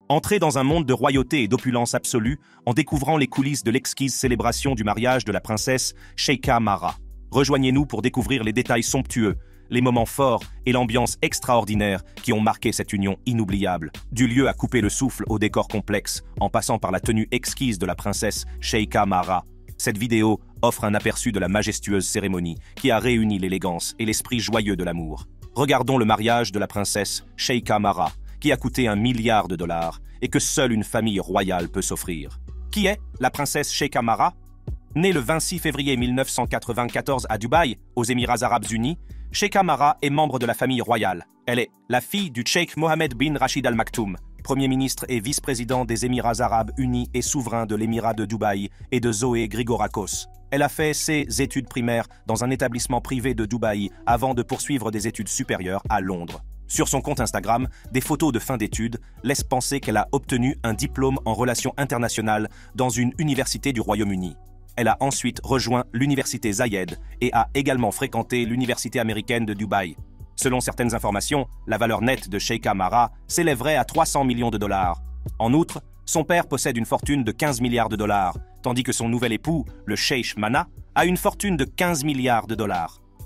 Entrez dans un monde de royauté et d'opulence absolue en découvrant les coulisses de l'exquise célébration du mariage de la princesse Sheikha Mahra. Rejoignez-nous pour découvrir les détails somptueux, les moments forts et l'ambiance extraordinaire qui ont marqué cette union inoubliable. Du lieu à couper le souffle au décor complexe, en passant par la tenue exquise de la princesse Sheikha Mahra, cette vidéo offre un aperçu de la majestueuse cérémonie qui a réuni l'élégance et l'esprit joyeux de l'amour. Regardons le mariage de la princesse Sheikha Mahra, qui a coûté $1 milliard et que seule une famille royale peut s'offrir. Qui est la princesse Sheikha Mahra? Née le 26 février 1994 à Dubaï, aux Émirats Arabes Unis, Sheikha Mahra est membre de la famille royale. Elle est la fille du cheikh Mohammed bin Rachid Al Maktoum, Premier ministre et vice-président des Émirats Arabes Unis et souverain de l'Émirat de Dubaï, et de Zoé Grigorakos. Elle a fait ses études primaires dans un établissement privé de Dubaï avant de poursuivre des études supérieures à Londres. Sur son compte Instagram, des photos de fin d'études laissent penser qu'elle a obtenu un diplôme en relations internationales dans une université du Royaume-Uni. Elle a ensuite rejoint l'université Zayed et a également fréquenté l'université américaine de Dubaï. Selon certaines informations, la valeur nette de Sheikha Mahra s'élèverait à $300 millions. En outre, son père possède une fortune de $15 milliards, tandis que son nouvel époux, le cheikh Mana, a une fortune de $15 milliards.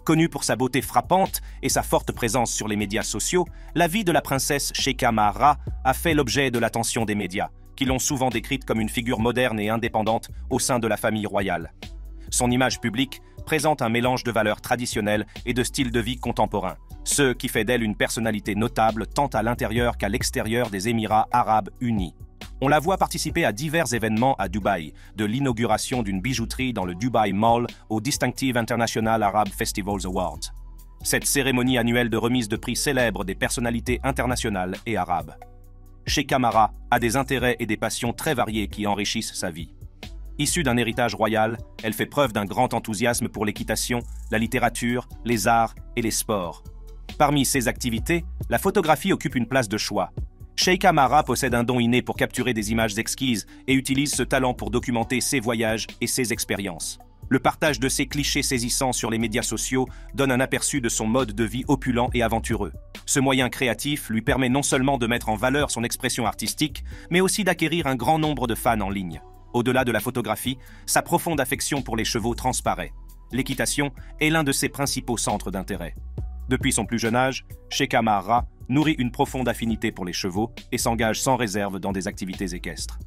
Connue pour sa beauté frappante et sa forte présence sur les médias sociaux, la vie de la princesse Sheikha Mahra a fait l'objet de l'attention des médias, qui l'ont souvent décrite comme une figure moderne et indépendante au sein de la famille royale. Son image publique présente un mélange de valeurs traditionnelles et de styles de vie contemporains, ce qui fait d'elle une personnalité notable tant à l'intérieur qu'à l'extérieur des Émirats Arabes Unis. On la voit participer à divers événements à Dubaï, de l'inauguration d'une bijouterie dans le Dubai Mall au Distinctive International Arab Festivals Awards. Cette cérémonie annuelle de remise de prix célèbre des personnalités internationales et arabes. Sheikha Mahra a des intérêts et des passions très variés qui enrichissent sa vie. Issue d'un héritage royal, elle fait preuve d'un grand enthousiasme pour l'équitation, la littérature, les arts et les sports. Parmi ses activités, la photographie occupe une place de choix. Sheikha Mahra possède un don inné pour capturer des images exquises et utilise ce talent pour documenter ses voyages et ses expériences. Le partage de ses clichés saisissants sur les médias sociaux donne un aperçu de son mode de vie opulent et aventureux. Ce moyen créatif lui permet non seulement de mettre en valeur son expression artistique, mais aussi d'acquérir un grand nombre de fans en ligne. Au-delà de la photographie, sa profonde affection pour les chevaux transparaît. L'équitation est l'un de ses principaux centres d'intérêt. Depuis son plus jeune âge, Sheikha Mahra nourrit une profonde affinité pour les chevaux et s'engage sans réserve dans des activités équestres.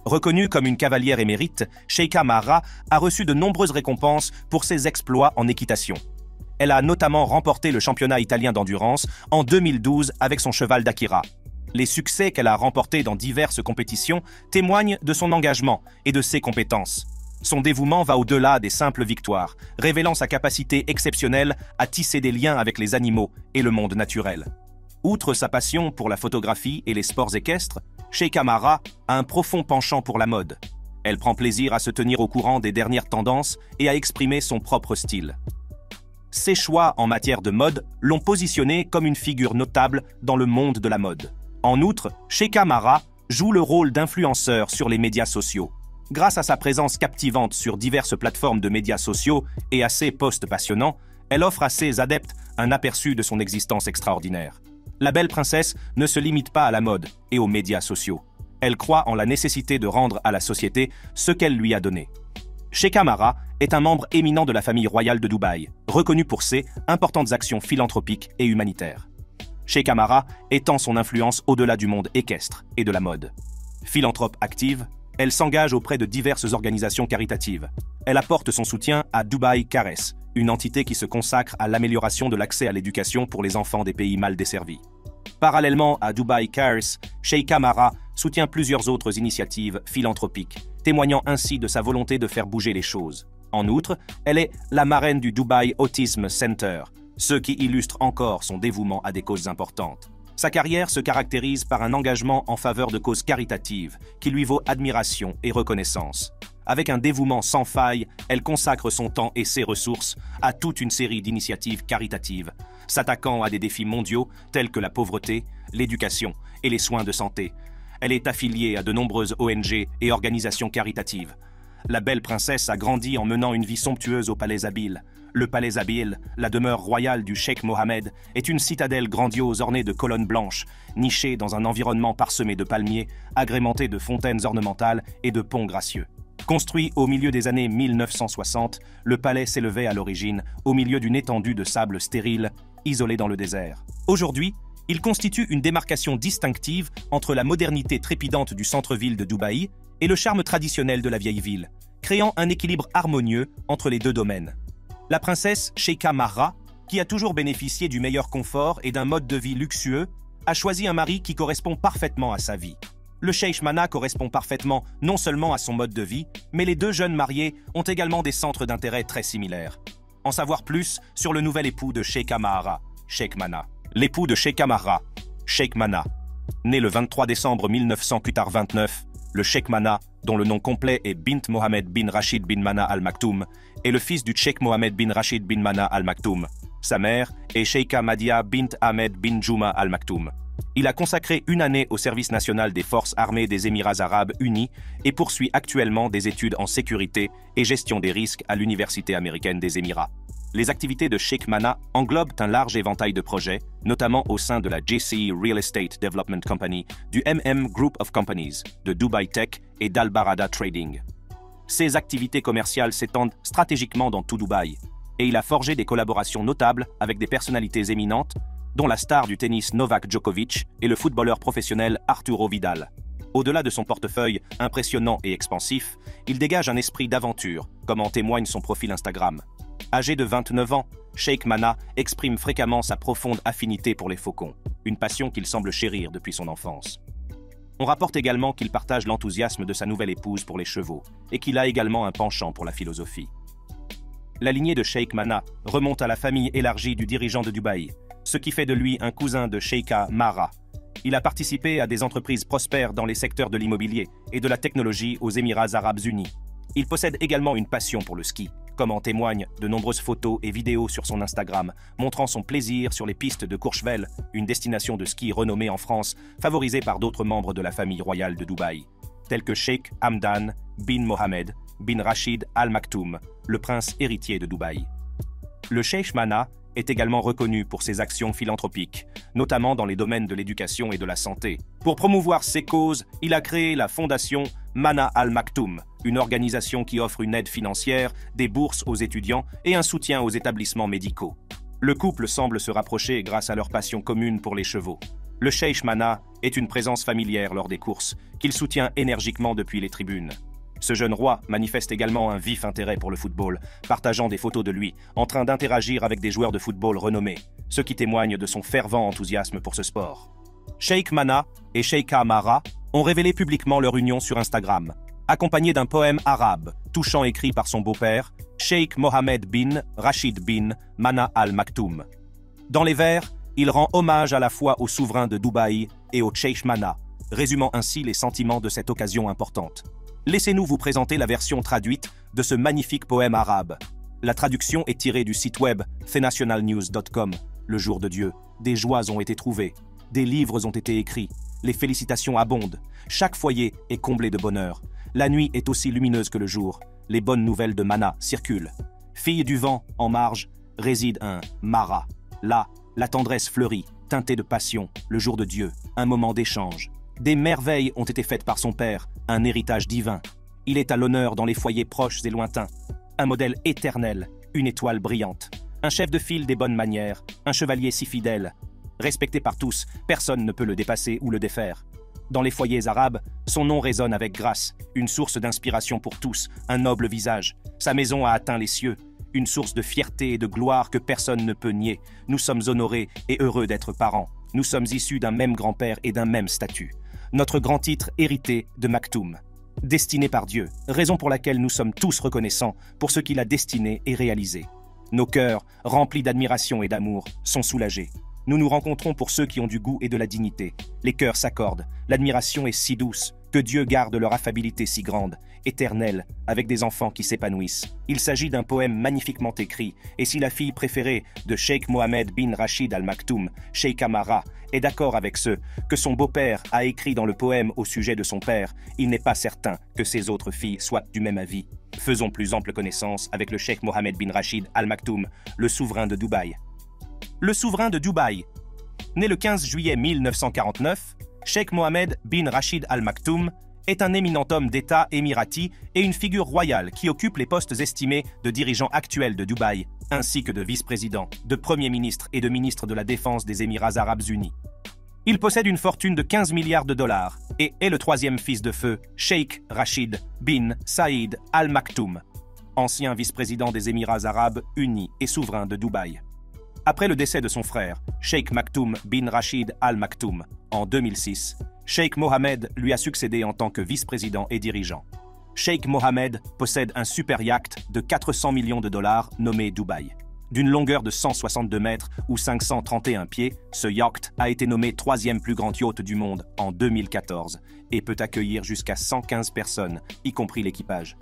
Reconnue comme une cavalière émérite, Sheikha Mahra a reçu de nombreuses récompenses pour ses exploits en équitation. Elle a notamment remporté le championnat italien d'endurance en 2012 avec son cheval d'Akira. Les succès qu'elle a remportés dans diverses compétitions témoignent de son engagement et de ses compétences. Son dévouement va au-delà des simples victoires, révélant sa capacité exceptionnelle à tisser des liens avec les animaux et le monde naturel. Outre sa passion pour la photographie et les sports équestres, Sheikha Mahra a un profond penchant pour la mode. Elle prend plaisir à se tenir au courant des dernières tendances et à exprimer son propre style. Ses choix en matière de mode l'ont positionnée comme une figure notable dans le monde de la mode. En outre, Sheikha Mahra joue le rôle d'influenceur sur les médias sociaux. Grâce à sa présence captivante sur diverses plateformes de médias sociaux et à ses posts passionnants, elle offre à ses adeptes un aperçu de son existence extraordinaire. La belle princesse ne se limite pas à la mode et aux médias sociaux. Elle croit en la nécessité de rendre à la société ce qu'elle lui a donné. Sheikha Mahra est un membre éminent de la famille royale de Dubaï, reconnue pour ses importantes actions philanthropiques et humanitaires. Sheikha Mahra étend son influence au-delà du monde équestre et de la mode. Philanthrope active, elle s'engage auprès de diverses organisations caritatives. Elle apporte son soutien à Dubai Cares, une entité qui se consacre à l'amélioration de l'accès à l'éducation pour les enfants des pays mal desservis. Parallèlement à Dubai Cares, Sheikha Mahra soutient plusieurs autres initiatives philanthropiques, témoignant ainsi de sa volonté de faire bouger les choses. En outre, elle est la marraine du Dubai Autism Center, ce qui illustre encore son dévouement à des causes importantes. Sa carrière se caractérise par un engagement en faveur de causes caritatives qui lui vaut admiration et reconnaissance. Avec un dévouement sans faille, elle consacre son temps et ses ressources à toute une série d'initiatives caritatives, s'attaquant à des défis mondiaux tels que la pauvreté, l'éducation et les soins de santé. Elle est affiliée à de nombreuses ONG et organisations caritatives. La belle princesse a grandi en menant une vie somptueuse au palais Abil, Le palais Zabil, la demeure royale du Cheikh Mohammed, est une citadelle grandiose ornée de colonnes blanches, nichée dans un environnement parsemé de palmiers, agrémenté de fontaines ornementales et de ponts gracieux. Construit au milieu des années 1960, le palais s'élevait à l'origine au milieu d'une étendue de sable stérile, isolée dans le désert. Aujourd'hui, il constitue une démarcation distinctive entre la modernité trépidante du centre-ville de Dubaï et le charme traditionnel de la vieille ville, créant un équilibre harmonieux entre les deux domaines. La princesse Sheikha Marra, qui a toujours bénéficié du meilleur confort et d'un mode de vie luxueux, a choisi un mari qui correspond parfaitement à sa vie. Le Cheikh Mana correspond parfaitement non seulement à son mode de vie, mais les deux jeunes mariés ont également des centres d'intérêt très similaires. En savoir plus sur le nouvel époux de Sheikha Marra, Sheikh Mana. L'époux de Sheikha Marra, Sheikh Mana. Né le 23 décembre 1929, le Sheikh Mana, dont le nom complet est Bint Mohammed bin Rashid bin Mana Al Maktoum, est le fils du Cheikh Mohammed bin Rashid bin Mana Al Maktoum. Sa mère est Sheikha Madia bint Ahmed bin Juma Al Maktoum. Il a consacré une année au service national des forces armées des Émirats arabes unis et poursuit actuellement des études en sécurité et gestion des risques à l'Université américaine des Émirats. Les activités de Sheikh Mana englobent un large éventail de projets, notamment au sein de la JCE Real Estate Development Company, du Group of Companies, de Dubai Tech et d'Al Barada Trading. Ces activités commerciales s'étendent stratégiquement dans tout Dubaï, et il a forgé des collaborations notables avec des personnalités éminentes, dont la star du tennis Novak Djokovic et le footballeur professionnel Arturo Vidal. Au-delà de son portefeuille impressionnant et expansif, il dégage un esprit d'aventure, comme en témoigne son profil Instagram. Âgé de 29 ans, Sheikh Mana exprime fréquemment sa profonde affinité pour les faucons, une passion qu'il semble chérir depuis son enfance. On rapporte également qu'il partage l'enthousiasme de sa nouvelle épouse pour les chevaux et qu'il a également un penchant pour la philosophie. La lignée de Sheikh Mana remonte à la famille élargie du dirigeant de Dubaï, ce qui fait de lui un cousin de Sheikha Marra. Il a participé à des entreprises prospères dans les secteurs de l'immobilier et de la technologie aux Émirats arabes unis. Il possède également une passion pour le ski, comme en témoignent de nombreuses photos et vidéos sur son Instagram, montrant son plaisir sur les pistes de Courchevel, une destination de ski renommée en France, favorisée par d'autres membres de la famille royale de Dubaï, tels que Sheikh Hamdan bin Mohammed bin Rashid Al Maktoum, le prince héritier de Dubaï. Le Cheikh Mana est également reconnu pour ses actions philanthropiques, notamment dans les domaines de l'éducation et de la santé. Pour promouvoir ses causes, il a créé la fondation Mana Al Maktoum, une organisation qui offre une aide financière, des bourses aux étudiants et un soutien aux établissements médicaux. Le couple semble se rapprocher grâce à leur passion commune pour les chevaux. Le Cheikh Mana est une présence familière lors des courses, qu'il soutient énergiquement depuis les tribunes. Ce jeune roi manifeste également un vif intérêt pour le football, partageant des photos de lui, en train d'interagir avec des joueurs de football renommés, ce qui témoigne de son fervent enthousiasme pour ce sport. Sheikh Mana et Sheikha Marra ont révélé publiquement leur union sur Instagram, accompagné d'un poème arabe, touchant écrit par son beau-père, Sheikh Mohammed bin Rashid bin Mana Al Maktoum. Dans les vers, il rend hommage à la fois au souverain de Dubaï et au Cheikh Mana, résumant ainsi les sentiments de cette occasion importante. Laissez-nous vous présenter la version traduite de ce magnifique poème arabe. La traduction est tirée du site web thenationalnews.com. Le jour de Dieu, des joies ont été trouvées, des livres ont été écrits, les félicitations abondent, chaque foyer est comblé de bonheur. La nuit est aussi lumineuse que le jour, les bonnes nouvelles de Mana circulent. Fille du vent, en marge, réside un Mara. Là, la tendresse fleurit, teintée de passion, le jour de Dieu, un moment d'échange. Des merveilles ont été faites par son père, un héritage divin. Il est à l'honneur dans les foyers proches et lointains. Un modèle éternel, une étoile brillante. Un chef de file des bonnes manières, un chevalier si fidèle. Respecté par tous, personne ne peut le dépasser ou le défaire. Dans les foyers arabes, son nom résonne avec grâce, une source d'inspiration pour tous, un noble visage. Sa maison a atteint les cieux, une source de fierté et de gloire que personne ne peut nier. Nous sommes honorés et heureux d'être parents. Nous sommes issus d'un même grand-père et d'un même statut. Notre grand titre hérité de Maktoum. Destiné par Dieu, raison pour laquelle nous sommes tous reconnaissants pour ce qu'il a destiné et réalisé. Nos cœurs, remplis d'admiration et d'amour, sont soulagés. nous nous rencontrons pour ceux qui ont du goût et de la dignité. Les cœurs s'accordent, l'admiration est si douce, que Dieu garde leur affabilité si grande, éternelle, avec des enfants qui s'épanouissent. Il s'agit d'un poème magnifiquement écrit, et si la fille préférée de Cheikh Mohammed bin Rachid Al Maktoum, Sheikha Mara, est d'accord avec ce que son beau-père a écrit dans le poème au sujet de son père, il n'est pas certain que ses autres filles soient du même avis. Faisons plus ample connaissance avec le Cheikh Mohammed bin Rachid Al Maktoum, le souverain de Dubaï. Le souverain de Dubaï. Né le 15 juillet 1949, Cheikh Mohammed bin Rachid Al Maktoum est un éminent homme d'État émirati et une figure royale qui occupe les postes estimés de dirigeant actuel de Dubaï, ainsi que de vice-président, de premier ministre et de ministre de la Défense des Émirats arabes unis. Il possède une fortune de 15 milliards de dollars et est le troisième fils de feu, Cheikh Rachid bin Saïd Al Maktoum, ancien vice-président des Émirats arabes unis et souverain de Dubaï. Après le décès de son frère, Cheikh Maktoum bin Rachid Al Maktoum, en 2006, Cheikh Mohammed lui a succédé en tant que vice-président et dirigeant. Cheikh Mohammed possède un super yacht de 400 millions de dollars nommé Dubaï. D'une longueur de 162 mètres ou 531 pieds, ce yacht a été nommé 3e plus grand yacht du monde en 2014 et peut accueillir jusqu'à 115 personnes, y compris l'équipage.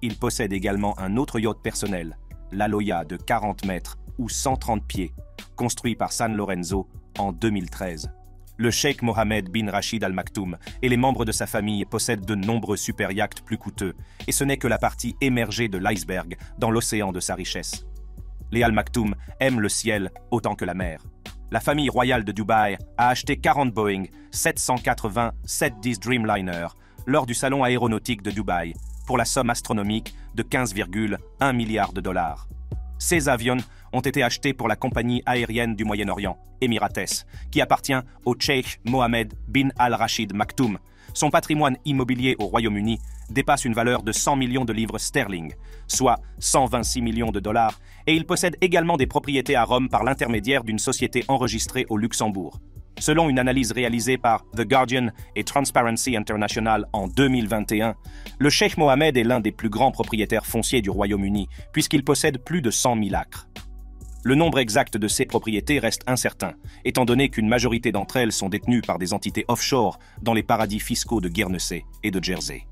Il possède également un autre yacht personnel, l'Aloya de 40 mètres ou 130 pieds, construit par San Lorenzo en 2013. Le Cheikh Mohammed bin Rachid Al Maktoum et les membres de sa famille possèdent de nombreux super yachts plus coûteux, et ce n'est que la partie émergée de l'iceberg dans l'océan de sa richesse. Les Al Maktoum aiment le ciel autant que la mer. La famille royale de Dubaï a acheté 40 Boeing 780-710 Dreamliner lors du salon aéronautique de Dubaï pour la somme astronomique de 15,1 milliards de dollars. Ces avions ont été achetés pour la compagnie aérienne du Moyen-Orient, Emirates, qui appartient au Cheikh Mohammed bin Al Rachid Maktoum. Son patrimoine immobilier au Royaume-Uni dépasse une valeur de 100 millions de livres sterling, soit 126 millions de dollars, et il possède également des propriétés à Rome par l'intermédiaire d'une société enregistrée au Luxembourg. Selon une analyse réalisée par The Guardian et Transparency International en 2021, le Cheikh Mohammed est l'un des plus grands propriétaires fonciers du Royaume-Uni, puisqu'il possède plus de 100 000 acres. Le nombre exact de ces propriétés reste incertain, étant donné qu'une majorité d'entre elles sont détenues par des entités offshore dans les paradis fiscaux de Guernesey et de Jersey.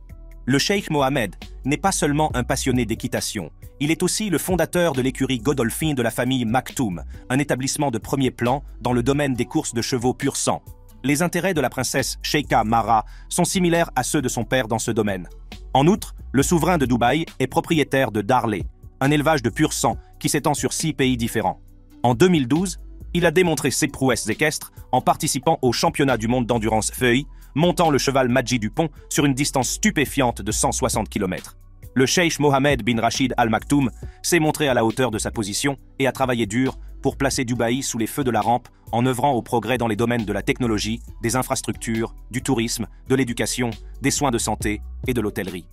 Le Cheikh Mohammed n'est pas seulement un passionné d'équitation, il est aussi le fondateur de l'écurie Godolphin de la famille Maktoum, un établissement de premier plan dans le domaine des courses de chevaux pur sang. Les intérêts de la princesse Sheikha Mara sont similaires à ceux de son père dans ce domaine. En outre, le souverain de Dubaï est propriétaire de Darley, un élevage de pur sang qui s'étend sur 6 pays différents. En 2012, il a démontré ses prouesses équestres en participant au championnat du monde d'endurance feuille, montant le cheval Madji Dupont sur une distance stupéfiante de 160 km. Le Cheikh Mohammed bin Rachid Al Maktoum s'est montré à la hauteur de sa position et a travaillé dur pour placer Dubaï sous les feux de la rampe en œuvrant au progrès dans les domaines de la technologie, des infrastructures, du tourisme, de l'éducation, des soins de santé et de l'hôtellerie.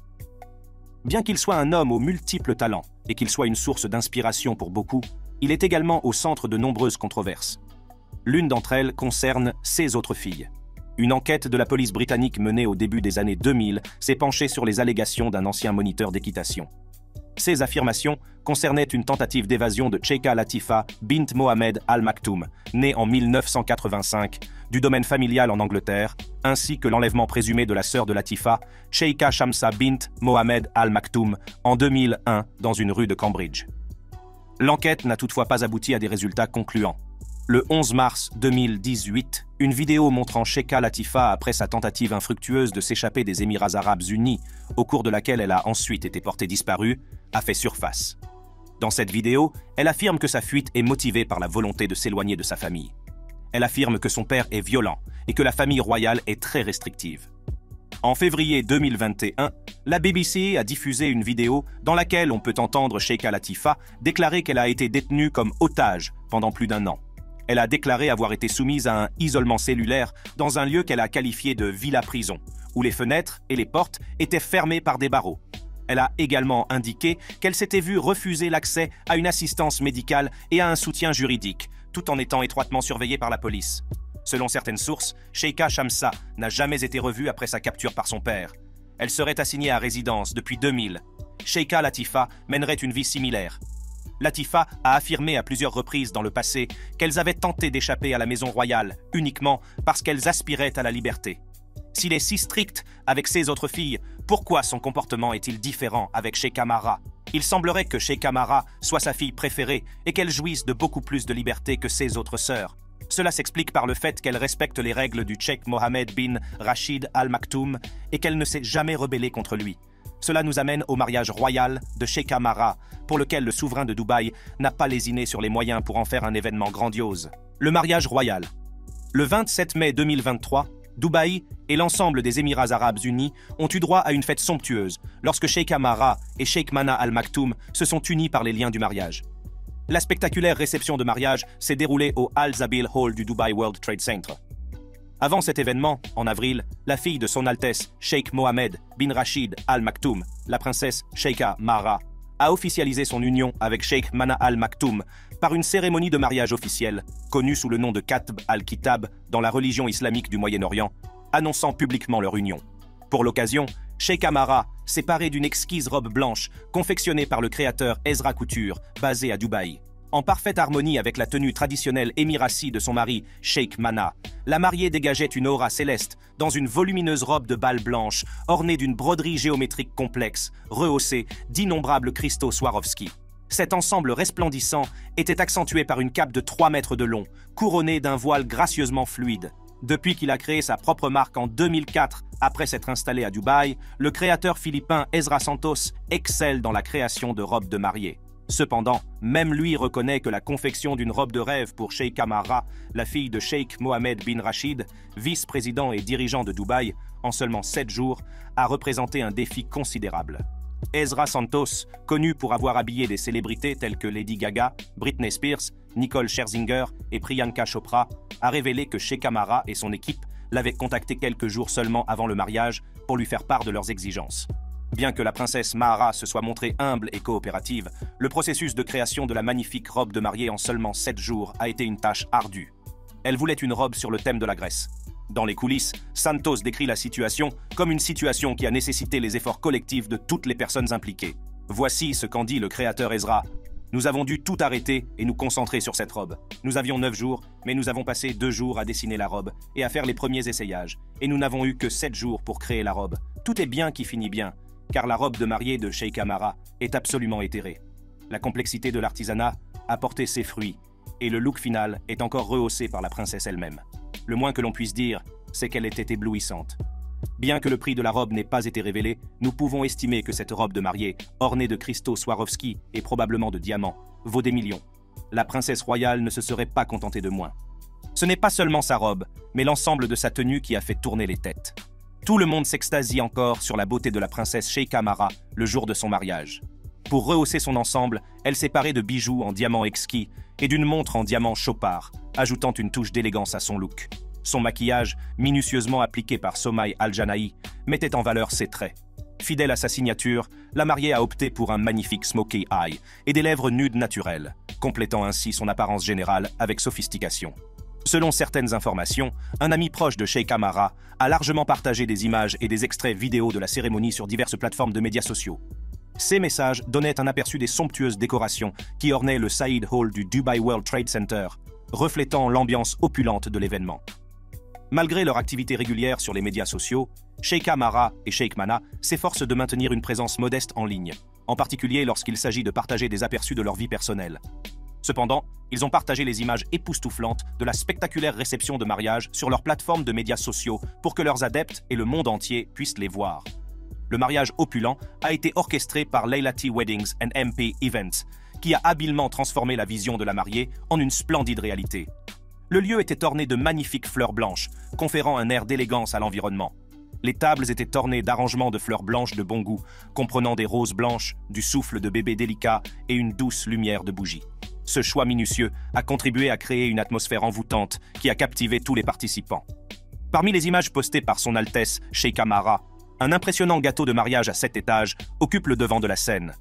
Bien qu'il soit un homme aux multiples talents et qu'il soit une source d'inspiration pour beaucoup, il est également au centre de nombreuses controverses. L'une d'entre elles concerne ses autres filles. Une enquête de la police britannique menée au début des années 2000 s'est penchée sur les allégations d'un ancien moniteur d'équitation. Ces affirmations concernaient une tentative d'évasion de Sheikha Latifa bint Mohammed Al Maktoum, née en 1985, du domaine familial en Angleterre, ainsi que l'enlèvement présumé de la sœur de Latifa, Sheikha Shamsa bint Mohammed Al Maktoum, en 2001 dans une rue de Cambridge. L'enquête n'a toutefois pas abouti à des résultats concluants. Le 11 mars 2018, une vidéo montrant Sheikha Latifa après sa tentative infructueuse de s'échapper des Émirats arabes unis, au cours de laquelle elle a ensuite été portée disparue, a fait surface. Dans cette vidéo, elle affirme que sa fuite est motivée par la volonté de s'éloigner de sa famille. Elle affirme que son père est violent et que la famille royale est très restrictive. En février 2021, la BBC a diffusé une vidéo dans laquelle on peut entendre Sheikha Latifa déclarer qu'elle a été détenue comme otage pendant plus d'1 an. Elle a déclaré avoir été soumise à un isolement cellulaire dans un lieu qu'elle a qualifié de villa-prison, où les fenêtres et les portes étaient fermées par des barreaux. Elle a également indiqué qu'elle s'était vue refuser l'accès à une assistance médicale et à un soutien juridique, tout en étant étroitement surveillée par la police. Selon certaines sources, Sheikha Shamsa n'a jamais été revue après sa capture par son père. Elle serait assignée à résidence depuis 2000. Sheikha Latifa mènerait une vie similaire. Latifa a affirmé à plusieurs reprises dans le passé qu'elles avaient tenté d'échapper à la maison royale uniquement parce qu'elles aspiraient à la liberté. S'il est si strict avec ses autres filles, pourquoi son comportement est-il différent avec Sheikha Mara? Il semblerait que Sheikha Mara soit sa fille préférée et qu'elle jouisse de beaucoup plus de liberté que ses autres sœurs. Cela s'explique par le fait qu'elle respecte les règles du cheikh Mohammed bin Rachid Al Maktoum et qu'elle ne s'est jamais rebellée contre lui. Cela nous amène au mariage royal de Sheikha Mara, pour lequel le souverain de Dubaï n'a pas lésiné sur les moyens pour en faire un événement grandiose. Le mariage royal. Le 27 mai 2023, Dubaï et l'ensemble des Émirats arabes unis ont eu droit à une fête somptueuse lorsque Sheikha Mara et Sheikh Mana Al Maktoum se sont unis par les liens du mariage. La spectaculaire réception de mariage s'est déroulée au Al Zabil Hall du Dubai World Trade Center. Avant cet événement, en avril, la fille de son Altesse, Sheikh Mohammed bin Rachid Al Maktoum, la princesse Sheikha Mara, a officialisé son union avec Sheikh Mana Al Maktoum par une cérémonie de mariage officielle, connue sous le nom de Katb al-Kitab dans la religion islamique du Moyen-Orient, annonçant publiquement leur union. Pour l'occasion, Sheikha Mara s'est parée d'une exquise robe blanche confectionnée par le créateur Ezra Couture, basé à Dubaï. En parfaite harmonie avec la tenue traditionnelle émirassie de son mari, Sheikh Mana, la mariée dégageait une aura céleste dans une volumineuse robe de balle blanche ornée d'une broderie géométrique complexe, rehaussée d'innombrables cristaux Swarovski. Cet ensemble resplendissant était accentué par une cape de 3 mètres de long, couronnée d'un voile gracieusement fluide. Depuis qu'il a créé sa propre marque en 2004, après s'être installé à Dubaï, le créateur philippin Ezra Santos excelle dans la création de robes de mariée. Cependant, même lui reconnaît que la confection d'une robe de rêve pour Sheikha Mara, la fille de Sheikh Mohammed bin Rachid, vice-président et dirigeant de Dubaï, en seulement 7 jours, a représenté un défi considérable. Ezra Santos, connu pour avoir habillé des célébrités telles que Lady Gaga, Britney Spears, Nicole Scherzinger et Priyanka Chopra, a révélé que Sheikha Mara et son équipe l'avaient contacté quelques jours seulement avant le mariage pour lui faire part de leurs exigences. Bien que la princesse Mara se soit montrée humble et coopérative, le processus de création de la magnifique robe de mariée en seulement 7 jours a été une tâche ardue. Elle voulait une robe sur le thème de la Grèce. Dans les coulisses, Santos décrit la situation comme une situation qui a nécessité les efforts collectifs de toutes les personnes impliquées. Voici ce qu'en dit le créateur Ezra. Nous avons dû tout arrêter et nous concentrer sur cette robe. Nous avions 9 jours, mais nous avons passé 2 jours à dessiner la robe et à faire les premiers essayages. Et nous n'avons eu que 7 jours pour créer la robe. Tout est bien qui finit bien, car la robe de mariée de Sheikha Mara est absolument éthérée. La complexité de l'artisanat a porté ses fruits, et le look final est encore rehaussé par la princesse elle-même. Le moins que l'on puisse dire, c'est qu'elle était éblouissante. Bien que le prix de la robe n'ait pas été révélé, nous pouvons estimer que cette robe de mariée, ornée de cristaux Swarovski et probablement de diamants, vaut des millions. La princesse royale ne se serait pas contentée de moins. Ce n'est pas seulement sa robe, mais l'ensemble de sa tenue qui a fait tourner les têtes. Tout le monde s'extasie encore sur la beauté de la princesse Sheikha Mara le jour de son mariage. Pour rehausser son ensemble, elle s'est parée de bijoux en diamant exquis et d'une montre en diamant chopard, ajoutant une touche d'élégance à son look. Son maquillage, minutieusement appliqué par Somay Al-Janahi, mettait en valeur ses traits. Fidèle à sa signature, la mariée a opté pour un magnifique smoky eye et des lèvres nudes naturelles, complétant ainsi son apparence générale avec sophistication. Selon certaines informations, un ami proche de Sheikha Mara a largement partagé des images et des extraits vidéo de la cérémonie sur diverses plateformes de médias sociaux. Ces messages donnaient un aperçu des somptueuses décorations qui ornaient le Saïd Hall du Dubai World Trade Center, reflétant l'ambiance opulente de l'événement. Malgré leur activité régulière sur les médias sociaux, Sheikha Mara et Sheikh Mana s'efforcent de maintenir une présence modeste en ligne, en particulier lorsqu'il s'agit de partager des aperçus de leur vie personnelle. Cependant, ils ont partagé les images époustouflantes de la spectaculaire réception de mariage sur leurs plateformes de médias sociaux pour que leurs adeptes et le monde entier puissent les voir. Le mariage opulent a été orchestré par Leilati Weddings and MP Events, qui a habilement transformé la vision de la mariée en une splendide réalité. Le lieu était orné de magnifiques fleurs blanches, conférant un air d'élégance à l'environnement. Les tables étaient ornées d'arrangements de fleurs blanches de bon goût, comprenant des roses blanches, du souffle de bébés délicats et une douce lumière de bougies. Ce choix minutieux a contribué à créer une atmosphère envoûtante qui a captivé tous les participants. Parmi les images postées par son Altesse Sheikha Mara, un impressionnant gâteau de mariage à 7 étages occupe le devant de la scène.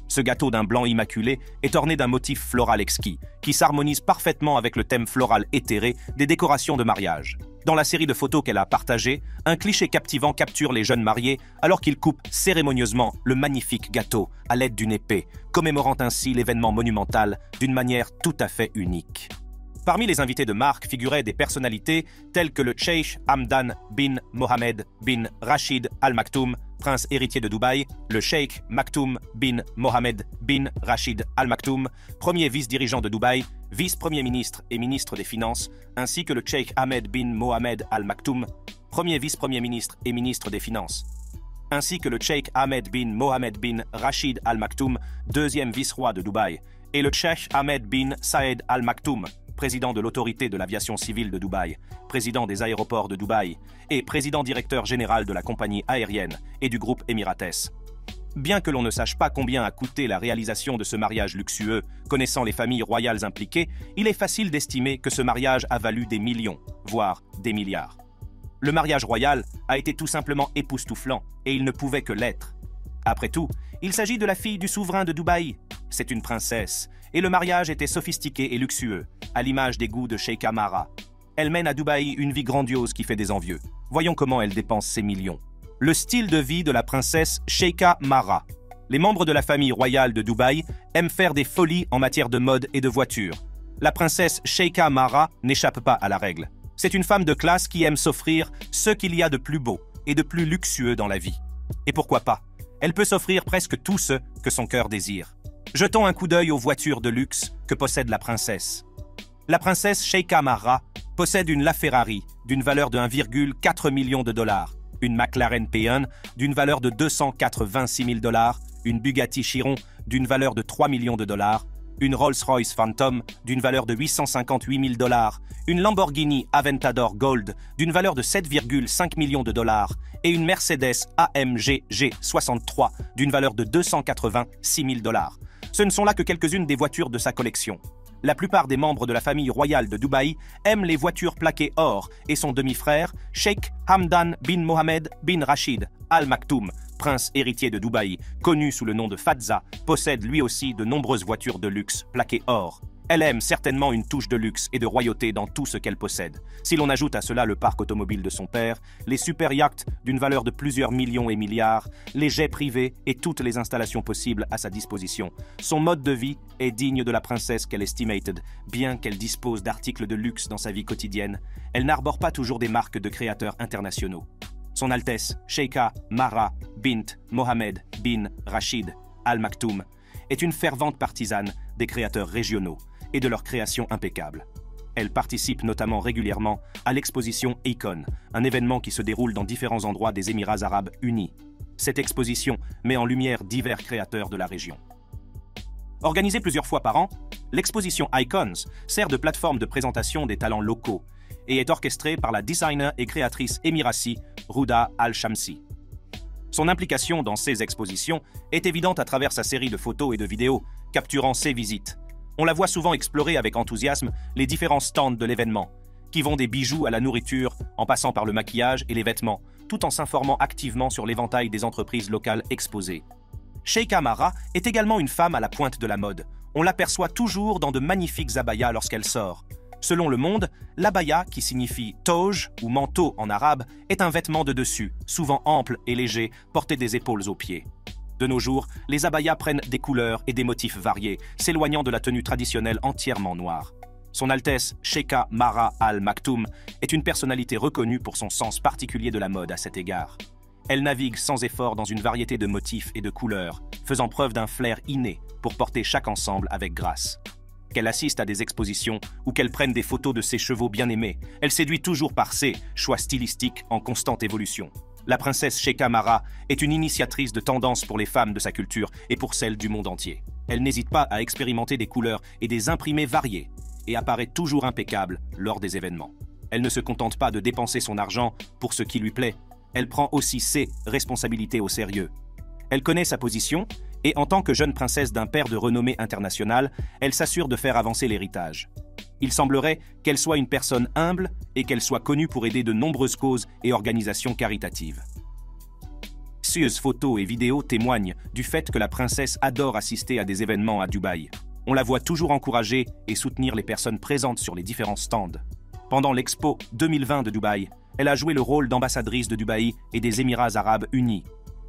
Ce gâteau d'un blanc immaculé est orné d'un motif floral exquis, qui s'harmonise parfaitement avec le thème floral éthéré des décorations de mariage. Dans la série de photos qu'elle a partagée, un cliché captivant capture les jeunes mariés alors qu'ils coupent cérémonieusement le magnifique gâteau à l'aide d'une épée, commémorant ainsi l'événement monumental d'une manière tout à fait unique. Parmi les invités de marque figuraient des personnalités telles que le Cheikh Hamdan bin Mohammed bin Rachid Al Maktoum, prince héritier de Dubaï, le Cheikh Maktoum bin Mohammed bin Rachid Al Maktoum, premier vice-dirigeant de Dubaï, vice-premier ministre et ministre des Finances, ainsi que le Cheikh Ahmed bin Mohammed Al Maktoum, premier vice-premier ministre et ministre des Finances, ainsi que le Cheikh Ahmed bin Mohammed bin Rachid Al Maktoum, deuxième vice-roi de Dubaï, et le Cheikh Ahmed bin Saïd Al Maktoum, président de l'autorité de l'aviation civile de Dubaï, président des aéroports de Dubaï et président directeur général de la compagnie aérienne et du groupe Emirates. Bien que l'on ne sache pas combien a coûté la réalisation de ce mariage luxueux, connaissant les familles royales impliquées, il est facile d'estimer que ce mariage a valu des millions, voire des milliards. Le mariage royal a été tout simplement époustouflant et il ne pouvait que l'être. Après tout, il s'agit de la fille du souverain de Dubaï. C'est une princesse, et le mariage était sophistiqué et luxueux, à l'image des goûts de Sheikha Mara. Elle mène à Dubaï une vie grandiose qui fait des envieux. Voyons comment elle dépense ses millions. Le style de vie de la princesse Sheikha Mara. Les membres de la famille royale de Dubaï aiment faire des folies en matière de mode et de voitures. La princesse Sheikha Mara n'échappe pas à la règle. C'est une femme de classe qui aime s'offrir ce qu'il y a de plus beau et de plus luxueux dans la vie. Et pourquoi pas? Elle peut s'offrir presque tout ce que son cœur désire. Jetons un coup d'œil aux voitures de luxe que possède la princesse. La princesse Sheikha Mara possède une LaFerrari d'une valeur de 1,4 million de dollars, une McLaren P1 d'une valeur de 286 000 dollars, une Bugatti Chiron d'une valeur de 3 millions de dollars, une Rolls-Royce Phantom d'une valeur de 858 000 dollars, une Lamborghini Aventador Gold d'une valeur de 7,5 millions de dollars et une Mercedes AMG G63 d'une valeur de 286 000 dollars. Ce ne sont là que quelques-unes des voitures de sa collection. La plupart des membres de la famille royale de Dubaï aiment les voitures plaquées or et son demi-frère, Cheikh Hamdan bin Mohammed bin Rachid Al Maktoum, prince héritier de Dubaï, connu sous le nom de Fazza, possède lui aussi de nombreuses voitures de luxe plaquées or. Elle aime certainement une touche de luxe et de royauté dans tout ce qu'elle possède. Si l'on ajoute à cela le parc automobile de son père, les super yachts d'une valeur de plusieurs millions et milliards, les jets privés et toutes les installations possibles à sa disposition, son mode de vie est digne de la princesse qu'elle estimated. Bien qu'elle dispose d'articles de luxe dans sa vie quotidienne, elle n'arbore pas toujours des marques de créateurs internationaux. Son Altesse Sheikha Mara bint Mohammed bin Rachid Al Maktoum est une fervente partisane des créateurs régionaux et de leur création impeccable. Elle participe notamment régulièrement à l'exposition Icon, un événement qui se déroule dans différents endroits des Émirats arabes unis. Cette exposition met en lumière divers créateurs de la région. Organisée plusieurs fois par an, l'exposition Icons sert de plateforme de présentation des talents locaux et est orchestrée par la designer et créatrice émirati Rouda Al-Shamsi. Son implication dans ces expositions est évidente à travers sa série de photos et de vidéos capturant ses visites. On la voit souvent explorer avec enthousiasme les différents stands de l'événement, qui vont des bijoux à la nourriture, en passant par le maquillage et les vêtements, tout en s'informant activement sur l'éventail des entreprises locales exposées. Sheikha Mara est également une femme à la pointe de la mode. On l'aperçoit toujours dans de magnifiques abayas lorsqu'elle sort. Selon Le Monde, l'abaya, qui signifie toge ou manteau en arabe, est un vêtement de dessus, souvent ample et léger, porté des épaules aux pieds. De nos jours, les abayas prennent des couleurs et des motifs variés, s'éloignant de la tenue traditionnelle entièrement noire. Son Altesse Sheikha Mara Al Maktoum est une personnalité reconnue pour son sens particulier de la mode à cet égard. Elle navigue sans effort dans une variété de motifs et de couleurs, faisant preuve d'un flair inné pour porter chaque ensemble avec grâce. Qu'elle assiste à des expositions ou qu'elle prenne des photos de ses chevaux bien-aimés, elle séduit toujours par ses choix stylistiques en constante évolution. La princesse Sheikha Mara est une initiatrice de tendance pour les femmes de sa culture et pour celles du monde entier. Elle n'hésite pas à expérimenter des couleurs et des imprimés variés et apparaît toujours impeccable lors des événements. Elle ne se contente pas de dépenser son argent pour ce qui lui plaît, elle prend aussi ses responsabilités au sérieux. Elle connaît sa position et en tant que jeune princesse d'un père de renommée internationale, elle s'assure de faire avancer l'héritage. Il semblerait qu'elle soit une personne humble et qu'elle soit connue pour aider de nombreuses causes et organisations caritatives. Précieuses photos et vidéos témoignent du fait que la princesse adore assister à des événements à Dubaï. On la voit toujours encourager et soutenir les personnes présentes sur les différents stands. Pendant l'Expo 2020 de Dubaï, elle a joué le rôle d'ambassadrice de Dubaï et des Émirats arabes unis.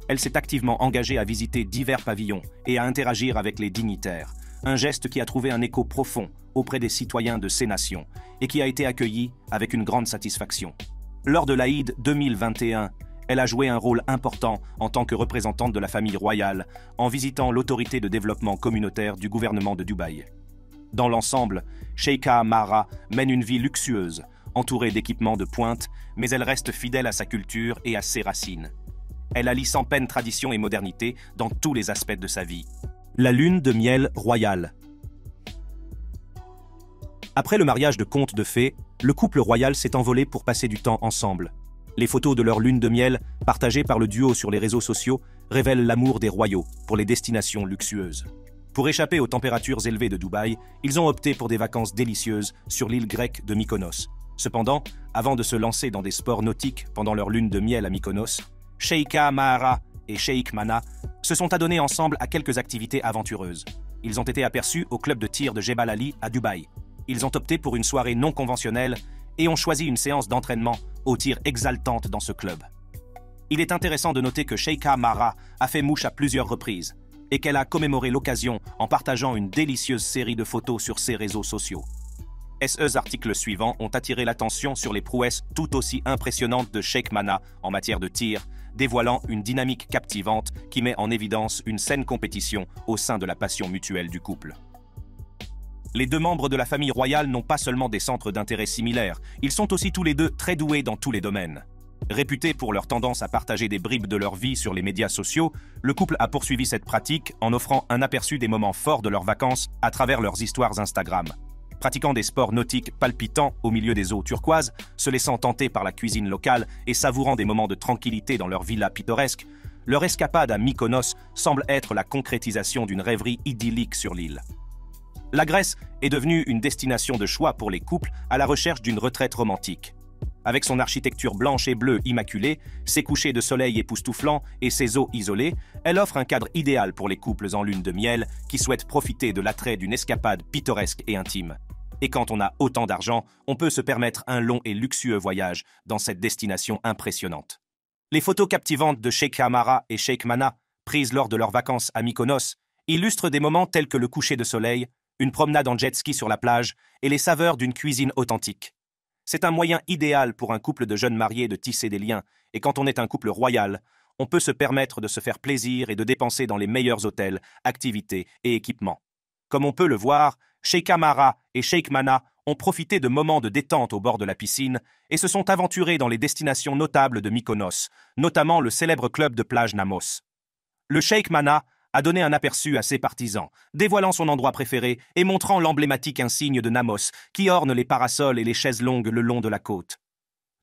Elle s'est activement engagée à visiter divers pavillons et à interagir avec les dignitaires, un geste qui a trouvé un écho profond auprès des citoyens de ces nations et qui a été accueilli avec une grande satisfaction. Lors de l'Aïd 2021, elle a joué un rôle important en tant que représentante de la famille royale en visitant l'autorité de développement communautaire du gouvernement de Dubaï. Dans l'ensemble, Sheikha Mara mène une vie luxueuse, entourée d'équipements de pointe, mais elle reste fidèle à sa culture et à ses racines. Elle allie sans peine tradition et modernité dans tous les aspects de sa vie. La lune de miel royale. Après le mariage de contes de fées, le couple royal s'est envolé pour passer du temps ensemble. Les photos de leur lune de miel, partagées par le duo sur les réseaux sociaux, révèlent l'amour des royaux pour les destinations luxueuses. Pour échapper aux températures élevées de Dubaï, ils ont opté pour des vacances délicieuses sur l'île grecque de Mykonos. Cependant, avant de se lancer dans des sports nautiques pendant leur lune de miel à Mykonos, Sheikha Mara et Sheikh Mana se sont adonnés ensemble à quelques activités aventureuses. Ils ont été aperçus au club de tir de Jebel Ali à Dubaï. Ils ont opté pour une soirée non conventionnelle et ont choisi une séance d'entraînement au tir exaltante dans ce club. Il est intéressant de noter que Sheikha Mara a fait mouche à plusieurs reprises et qu'elle a commémoré l'occasion en partageant une délicieuse série de photos sur ses réseaux sociaux. Ces articles suivants ont attiré l'attention sur les prouesses tout aussi impressionnantes de Sheikh Mana en matière de tir, dévoilant une dynamique captivante qui met en évidence une saine compétition au sein de la passion mutuelle du couple. Les deux membres de la famille royale n'ont pas seulement des centres d'intérêt similaires, ils sont aussi tous les deux très doués dans tous les domaines. Réputés pour leur tendance à partager des bribes de leur vie sur les médias sociaux, le couple a poursuivi cette pratique en offrant un aperçu des moments forts de leurs vacances à travers leurs histoires Instagram. Pratiquant des sports nautiques palpitants au milieu des eaux turquoises, se laissant tenter par la cuisine locale et savourant des moments de tranquillité dans leur villa pittoresque, leur escapade à Mykonos semble être la concrétisation d'une rêverie idyllique sur l'île. La Grèce est devenue une destination de choix pour les couples à la recherche d'une retraite romantique. Avec son architecture blanche et bleue immaculée, ses couchers de soleil époustouflants et ses eaux isolées, elle offre un cadre idéal pour les couples en lune de miel qui souhaitent profiter de l'attrait d'une escapade pittoresque et intime. Et quand on a autant d'argent, on peut se permettre un long et luxueux voyage dans cette destination impressionnante. Les photos captivantes de Sheikha Mara et Sheikh Mana, prises lors de leurs vacances à Mykonos, illustrent des moments tels que le coucher de soleil, une promenade en jet-ski sur la plage et les saveurs d'une cuisine authentique. C'est un moyen idéal pour un couple de jeunes mariés de tisser des liens, et quand on est un couple royal, on peut se permettre de se faire plaisir et de dépenser dans les meilleurs hôtels, activités et équipements. Comme on peut le voir, Sheikha Mara et Sheikh Mana ont profité de moments de détente au bord de la piscine et se sont aventurés dans les destinations notables de Mykonos, notamment le célèbre club de plage Namos. Le Sheikh Mana a donné un aperçu à ses partisans, dévoilant son endroit préféré et montrant l'emblématique insigne de Namos qui orne les parasols et les chaises longues le long de la côte.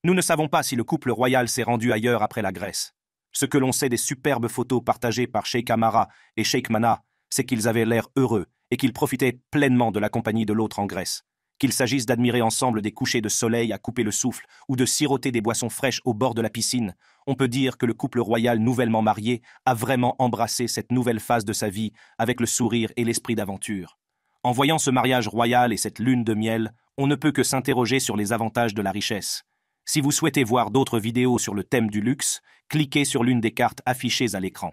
Nous ne savons pas si le couple royal s'est rendu ailleurs après la Grèce. Ce que l'on sait des superbes photos partagées par Sheikha Mara et Sheikh Mana, c'est qu'ils avaient l'air heureux et qu'ils profitaient pleinement de la compagnie de l'autre en Grèce. Qu'il s'agisse d'admirer ensemble des couchers de soleil à couper le souffle ou de siroter des boissons fraîches au bord de la piscine, on peut dire que le couple royal nouvellement marié a vraiment embrassé cette nouvelle phase de sa vie avec le sourire et l'esprit d'aventure. En voyant ce mariage royal et cette lune de miel, on ne peut que s'interroger sur les avantages de la richesse. Si vous souhaitez voir d'autres vidéos sur le thème du luxe, cliquez sur l'une des cartes affichées à l'écran.